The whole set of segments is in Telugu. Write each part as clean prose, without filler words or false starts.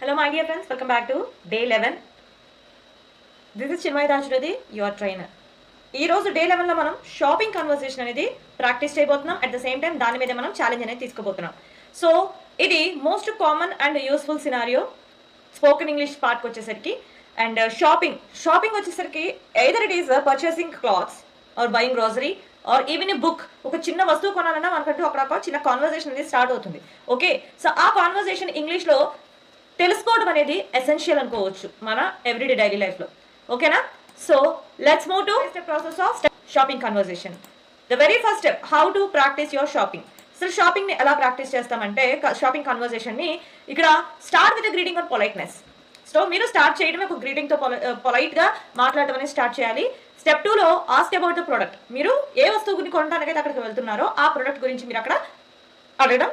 Hello my dear friends, welcome back to day 11. This is Chinmay Rajuradi, your trainer. ఈ రోజు డే 11 లో మనం షాపింగ్ కన్వర్సేషన్ అనేది ప్రాక్టీస్ చేయబోతున్నాం. అట్ ద సేమ్ టైం దాని మీద మనం ఛాలెంజ్ అనేది తీసుకోబోతున్నాం. సో ఇది most common and useful scenario spoken English పార్ట్కి వచ్చేసరికి. అండ్ షాపింగ్ వచ్చేసరికి either it is purchasing clothes or buying grocery or even a book. ఒక చిన్న వస్తువు కొనాలన్నా మనకంటూ అక్కడ ఒక చిన్న కాన్వర్సేషన్ అనేది స్టార్ట్ అవుతుంది. ఓకే, సో ఆ కాన్వర్సేషన్ ఇంగ్లీష్లో తెలుసుకోవడం అనేది ఎసెన్షియల్ అనుకోవచ్చు మన ఎవ్రీడే డైలీ లైఫ్లో. ఓకేనా? So let's move to the process of shopping conversation. The very first step, how to practise your shopping. అసలు షాపింగ్ని ఎలా ప్రాక్టీస్ చేస్తామంటే షాపింగ్ కన్వర్సేషన్ని ఇక్కడ start with greeting or politeness. So మీరు స్టార్ట్ చేయడమే ఒక గ్రీటింగ్తో పొలైట్గా మాట్లాడడం అనేది స్టార్ట్ చేయాలి. స్టెప్ 2లో ఆస్క్ అబౌట్ ద ప్రోడక్ట్. మీరు ఏ వస్తువు గురించి కొనడానికైతే అక్కడికి వెళ్తున్నారో ఆ ప్రోడక్ట్ గురించి మీరు అక్కడ అడగడం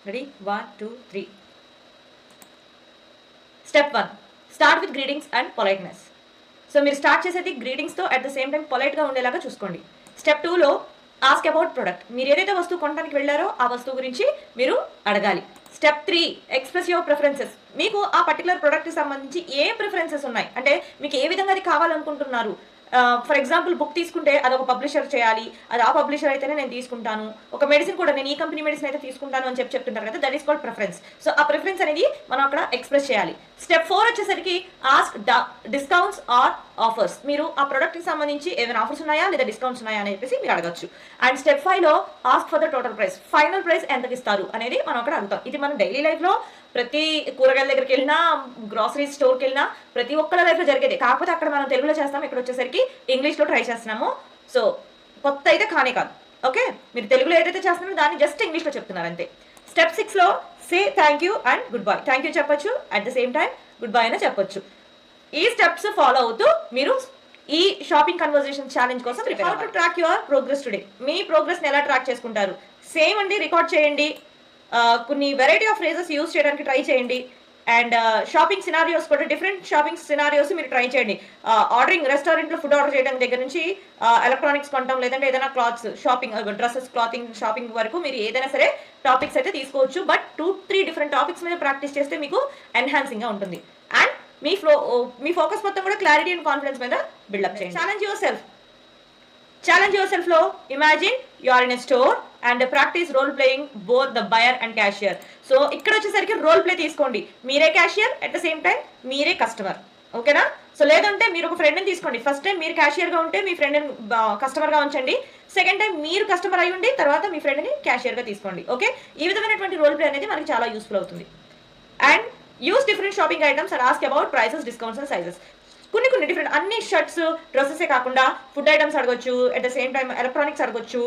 ready? 1 2 3. Step 1, start with greetings and politeness. So మీరు స్టార్ట్ చేసేది గ్రీటింగ్స్తో అట్ ద సేమ్ టైం పొలైట్గా ఉండేలాగా చూసుకోండి. స్టెప్ 2లో ఆస్క్ అబౌట్ ప్రొడక్ట్. మీరు ఏదైతే వస్తువు కొనడానికి వెళ్ళారో ఆ వస్తువు గురించి మీరు అడగాలి. Step 3, express your preferences. మీకు ఆ పర్టికులర్ ప్రోడక్ట్కి సంబంధించి ఏ ప్రిఫరెన్సెస్ ఉన్నాయి అంటే మీకు ఏ విధంగా అది కావాలనుకుంటున్నారు. ఫర్ ఎగ్జాంపుల్ బుక్ తీసుకుంటే అది ఒక పబ్లిషర్ చేయాలి, అది ఆ పబ్లిషర్ అయితేనే నేను తీసుకుంటాను. ఒక మెడిసిన్ కూడా నేను ఈ కంపెనీ మెడిసిన్ అయితే తీసుకుంటాను అని చెప్తుంటారు కదా, that is called preference. So ఆ ప్రిఫరెన్స్ అనేది మనం అక్కడ ఎక్స్ప్రెస్ చేయాలి. స్టెప్ 4 వచ్చేసరికి ఆస్క్ డిస్కౌంట్స్ ఆర్ ఆఫర్స్. మీరు ఆ ప్రోడక్ట్కి సంబంధించి ఏదైనా ఆఫర్స్ ఉన్నాయా లేదా డిస్కౌంట్స్ ఉన్నాయా అని చెప్పేసి మీరు అడగచ్చు. అండ్ స్టెప్ 5లో ask for the total price. Final price ఎంతకి ఇస్తారు అనేది మనం అక్కడ అడుగుతాం. ఇది మన డైలీ లైఫ్లో ప్రతి కూరగాయల దగ్గరికి వెళ్ళినా, గ్రాసరీ స్టోర్కి వెళ్ళినా ప్రతి ఒక్కరి లైఫ్లో జరిగేది. కాకపోతే అక్కడ మనం తెలుగులో చేస్తాం, ఇక్కడ వచ్చేసరికి ఇంగ్లీష్లో ట్రై చేస్తున్నాము. సో కొత్త అయితే కానే కాదు. ఓకే, మీరు తెలుగులో ఏదైతే చేస్తున్నారో దాన్ని జస్ట్ ఇంగ్లీష్లో చెప్తున్నారు అంతే. స్టెప్ 6లో say thank you and goodbye. Thank you చెప్పొచ్చు, at the same time goodbye అయినా చెప్పొచ్చు. ఈ స్టెప్స్ ఫాలో అవుతూ మీరు ఈ షాపింగ్ కన్వర్సేషన్ ఛాలెంజ్ కోసం prepare. How to track your progress today. మీ ప్రోగ్రెస్ని ఎలా ట్రాక్ చేసుకుంటారు? సేమ్ అండి, రికార్డ్ చేయండి. కొన్ని వెరైటీ ఆఫ్ ఫ్రేజెస్ యూజ్ చేయడానికి ట్రై చేయండి. అండ్ షాపింగ్ సినారియోస్ కూడా డిఫరెంట్ షాపింగ్ సినారియోస్ మీరు ట్రై చేయండి. ఆర్డరింగ్, రెస్టారెంట్లో ఫుడ్ ఆర్డర్ చేయడం దగ్గర నుంచి ఎలక్ట్రానిక్స్ కొనడం, లేదంటే ఏదైనా clothes shopping, dresses clothing shopping వరకు మీరు ఏదైనా సరే టాపిక్స్ అయితే తీసుకోవచ్చు. బట్ 2-3 డిఫరెంట్ టాపిక్స్ మీద ప్రాక్టీస్ చేస్తే మీకు ఎన్హాన్సింగ్గా ఉంటుంది. అండ్ మీ ఫోకస్ మొత్తం కూడా క్లారిటీ అండ్ కాన్ఫిడెన్స్ మీద బిల్డప్ చేయండి. ఛాలెంజ్ యువర్ సెల్ఫ్ లో imagine you are in a store and practice role playing both the buyer and cashier. So ఇక్కడ వచ్చేసరికి రోల్ ప్లే తీసుకోండి. మీరే cashier, at the same time మీరే కస్టమర్. ఓకేనా? సో లేదంటే మీరు ఒక ఫ్రెండ్ని తీసుకోండి. ఫస్ట్ టైం మీరు క్యాషియర్గా ఉంటే మీ ఫ్రెండ్ని కస్టమర్గా ఉంచండి. సెకండ్ టైం మీరు కస్టమర్ అయి ఉండి తర్వాత మీ ఫ్రెండ్ని క్యాషియర్గా తీసుకోండి. ఓకే, ఈ విధమైనటువంటి రోల్ ప్లే అనేది మనకి చాలా యూస్ఫుల్ అవుతుంది. And use different shopping items and ask about prices, discounts and sizes. కొన్ని డిఫరెంట్ అన్ని షర్ట్స్, డ్రెస్సెసే కాకుండా ఫుడ్ ఐటమ్స్ అడగొచ్చు, at the same time electronics అడగొచ్చు.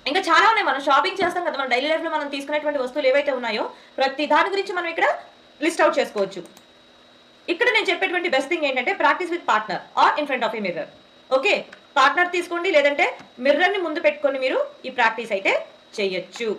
ఇంకా చాలా ఉన్నాయి. మనం షాపింగ్ చేస్తాం కదా, మన డైలీ లైఫ్లో మనం తీసుకునేటువంటి వస్తువులు ఏవైతే ఉన్నాయో ప్రతి దాని గురించి మనం ఇక్కడ లిస్ట్ అవుట్ చేసుకోవచ్చు. ఇక్కడ నేను చెప్పేటువంటి బెస్ట్ థింగ్ ఏంటంటే practice with partner or in front of a mirror. Okay, partner తీసుకోండి, లేదంటే మిర్రర్ని ముందు పెట్టుకొని మీరు ఈ ప్రాక్టీస్ అయితే చేయొచ్చు.